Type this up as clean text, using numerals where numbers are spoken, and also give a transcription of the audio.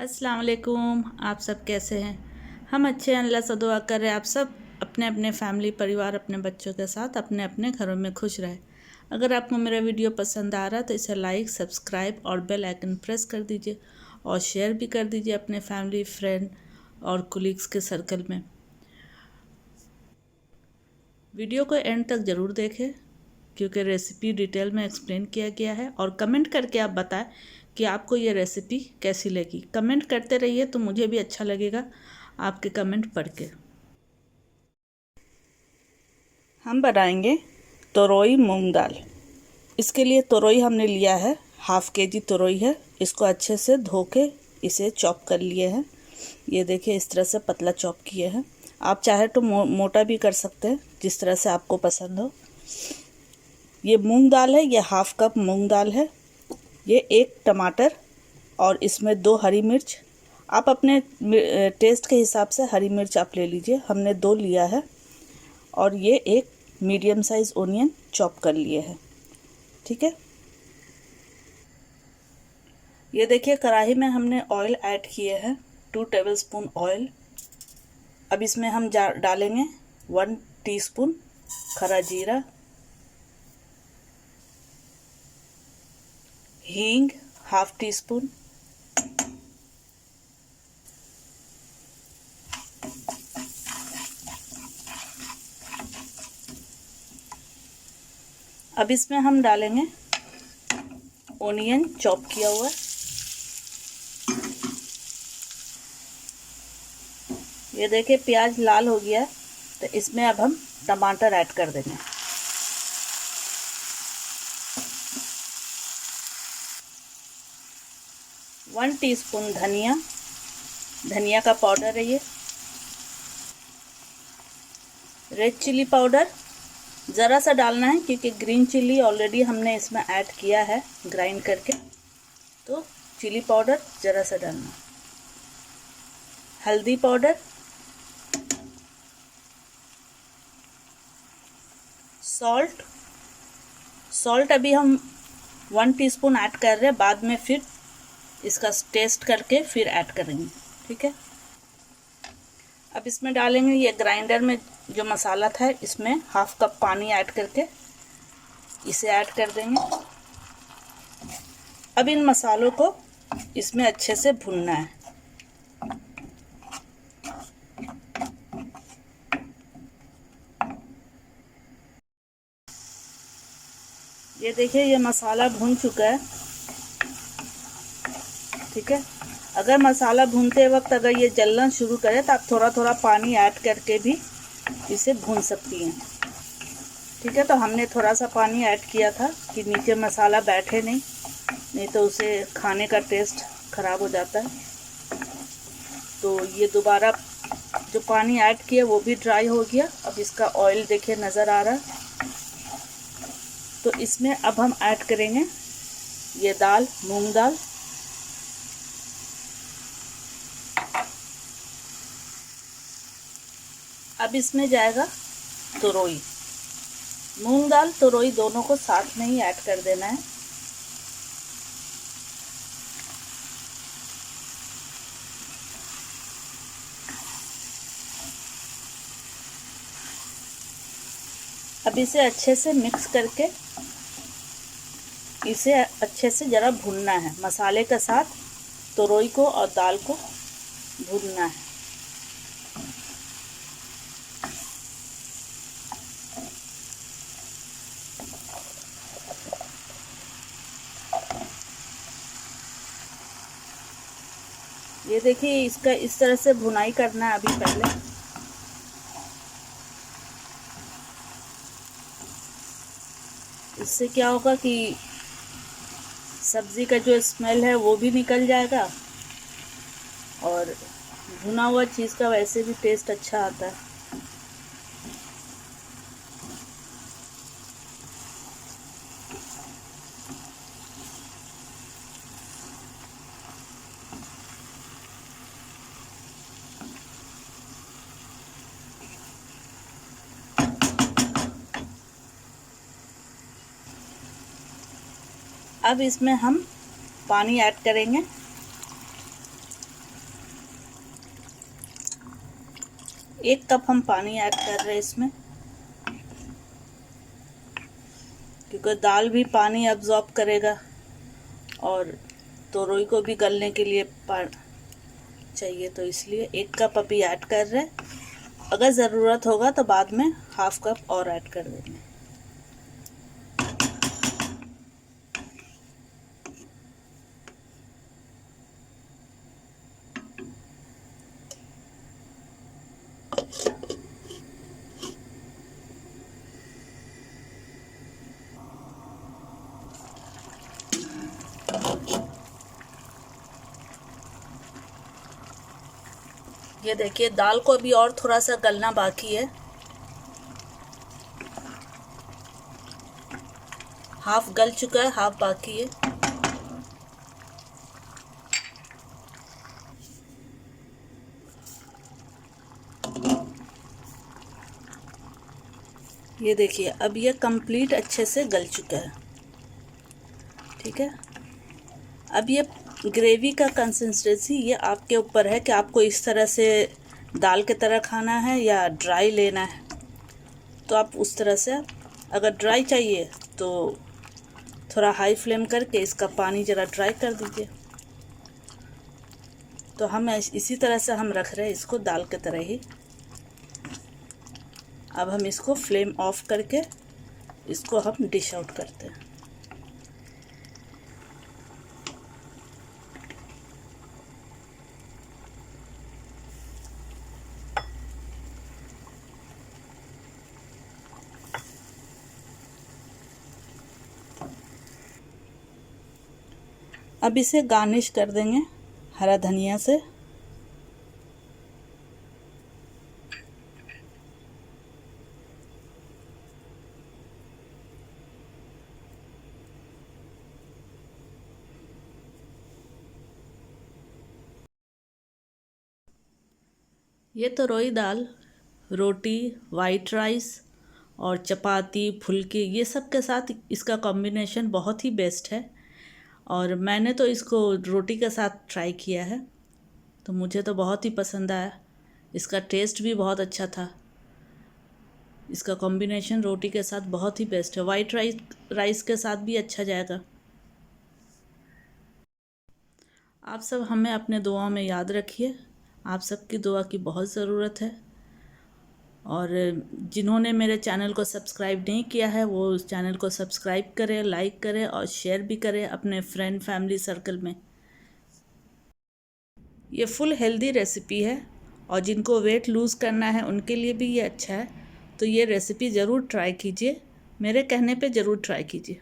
अस्सलाम वालेकुम। आप सब कैसे हैं? हम अच्छे हैं, अल्लाह से दुआ कर रहे हैं आप सब अपने अपने फैमिली परिवार अपने बच्चों के साथ अपने अपने घरों में खुश रहे। अगर आपको मेरा वीडियो पसंद आ रहा है तो इसे लाइक सब्सक्राइब और बेल आइकन प्रेस कर दीजिए और शेयर भी कर दीजिए अपने फैमिली फ्रेंड और कुलीग्स के सर्कल में। वीडियो को एंड तक ज़रूर देखें क्योंकि रेसिपी डिटेल में एक्सप्लेन किया गया है, और कमेंट करके आप बताएं कि आपको ये रेसिपी कैसी लगी। कमेंट करते रहिए तो मुझे भी अच्छा लगेगा आपके कमेंट पढ़ के। हम बनाएंगे तुरई मूंग दाल। इसके लिए तुरई हमने लिया है, हाफ केजी तुरई है। इसको अच्छे से धो के इसे चॉप कर लिए हैं। ये देखिए इस तरह से पतला चॉप किए हैं। आप चाहे तो मोटा भी कर सकते हैं, जिस तरह से आपको पसंद हो। ये मूंग दाल है, ये हाफ कप मूंग दाल है। ये एक टमाटर और इसमें 2 हरी मिर्च। आप अपने टेस्ट के हिसाब से हरी मिर्च आप ले लीजिए, हमने 2 लिया है। और ये एक मीडियम साइज ओनियन चॉप कर लिए हैं। ठीक है, ये देखिए कढ़ाई में हमने ऑयल ऐड किए हैं, 2 टेबलस्पून ऑयल। अब इसमें हम डालेंगे 1 टीस्पून खरा जीरा, हींग हाफ टी स्पून, अब इसमें हम डालेंगे ओनियन चॉप किया हुआ। ये देखिए प्याज लाल हो गया, तो इसमें अब हम टमाटर ऐड कर देंगे। वन टीस्पून धनिया का पाउडर है। ये रेड चिली पाउडर ज़रा सा डालना है क्योंकि ग्रीन चिली ऑलरेडी हमने इसमें ऐड किया है ग्राइंड करके, तो चिली पाउडर ज़रा सा डालना। हल्दी पाउडर, सॉल्ट अभी हम 1 टीस्पून ऐड कर रहे हैं, बाद में फिर इसका टेस्ट करके फिर ऐड करेंगे। ठीक है, अब इसमें डालेंगे ये ग्राइंडर में जो मसाला था, इसमें हाफ कप पानी ऐड करके इसे ऐड कर देंगे। अब इन मसालों को इसमें अच्छे से भूनना है। ये देखिए ये मसाला भून चुका है। ठीक है, अगर मसाला भूनते वक्त अगर ये जलना शुरू करे तो आप थोड़ा थोड़ा पानी ऐड करके भी इसे भून सकती हैं। ठीक है, तो हमने थोड़ा सा पानी ऐड किया था कि नीचे मसाला बैठे नहीं तो उसे खाने का टेस्ट ख़राब हो जाता है। तो ये दोबारा जो पानी ऐड किया वो भी ड्राई हो गया। अब इसका ऑयल देखिए नज़र आ रहा है। तो इसमें अब हम ऐड करेंगे ये दाल, मूंग दाल। अब इसमें जाएगा तुरई। मूंग दाल तुरई दोनों को साथ में ही ऐड कर देना है। अब इसे अच्छे से मिक्स करके इसे अच्छे से ज़रा भूनना है, मसाले के साथ तुरई को और दाल को भूनना है। ये देखिए इसका इस तरह से भुनाई करना है अभी पहले। इससे क्या होगा कि सब्ज़ी का जो स्मेल है वो भी निकल जाएगा और भुना हुआ चीज़ का वैसे भी टेस्ट अच्छा आता है। अब इसमें हम पानी ऐड करेंगे। 1 कप हम पानी ऐड कर रहे हैं इसमें, क्योंकि दाल भी पानी अब्जॉर्ब करेगा और तोरई को भी गलने के लिए चाहिए, तो इसलिए 1 कप अभी ऐड कर रहे हैं। अगर ज़रूरत होगा तो बाद में ½ कप और ऐड कर देंगे। ये देखिए दाल को अभी और थोड़ा सा गलना बाकी है, हाफ गल चुका है, हाफ बाकी है। ये देखिए अब ये कंप्लीट अच्छे से गल चुका है। ठीक है, अब ये ग्रेवी का कंसिस्टेंसी ये आपके ऊपर है कि आपको इस तरह से दाल की तरह खाना है या ड्राई लेना है, तो आप उस तरह से, अगर ड्राई चाहिए तो थोड़ा हाई फ्लेम करके इसका पानी ज़रा ड्राई कर दीजिए। तो हम इसी तरह से हम रख रहे हैं इसको दाल की तरह ही। अब हम इसको फ्लेम ऑफ करके इसको हम डिश आउट करते हैं। अब इसे गार्निश कर देंगे हरा धनिया से। ये तोरई दाल रोटी, वाइट राइस और चपाती, फुल्की, ये सब के साथ इसका कॉम्बिनेशन बहुत ही बेस्ट है। और मैंने तो इसको रोटी के साथ ट्राई किया है, तो मुझे तो बहुत ही पसंद आया। इसका टेस्ट भी बहुत अच्छा था। इसका कॉम्बिनेशन रोटी के साथ बहुत ही बेस्ट है, वाइट राइस के साथ भी अच्छा जाएगा। आप सब हमें अपने दुआ में याद रखिए, आप सबकी दुआ की बहुत ज़रूरत है। और जिन्होंने मेरे चैनल को सब्सक्राइब नहीं किया है वो उस चैनल को सब्सक्राइब करें, लाइक करें और शेयर भी करें अपने फ्रेंड फैमिली सर्कल में। ये फुल हेल्दी रेसिपी है और जिनको वेट लूज़ करना है उनके लिए भी ये अच्छा है। तो ये रेसिपी ज़रूर ट्राई कीजिए, मेरे कहने पे ज़रूर ट्राई कीजिए।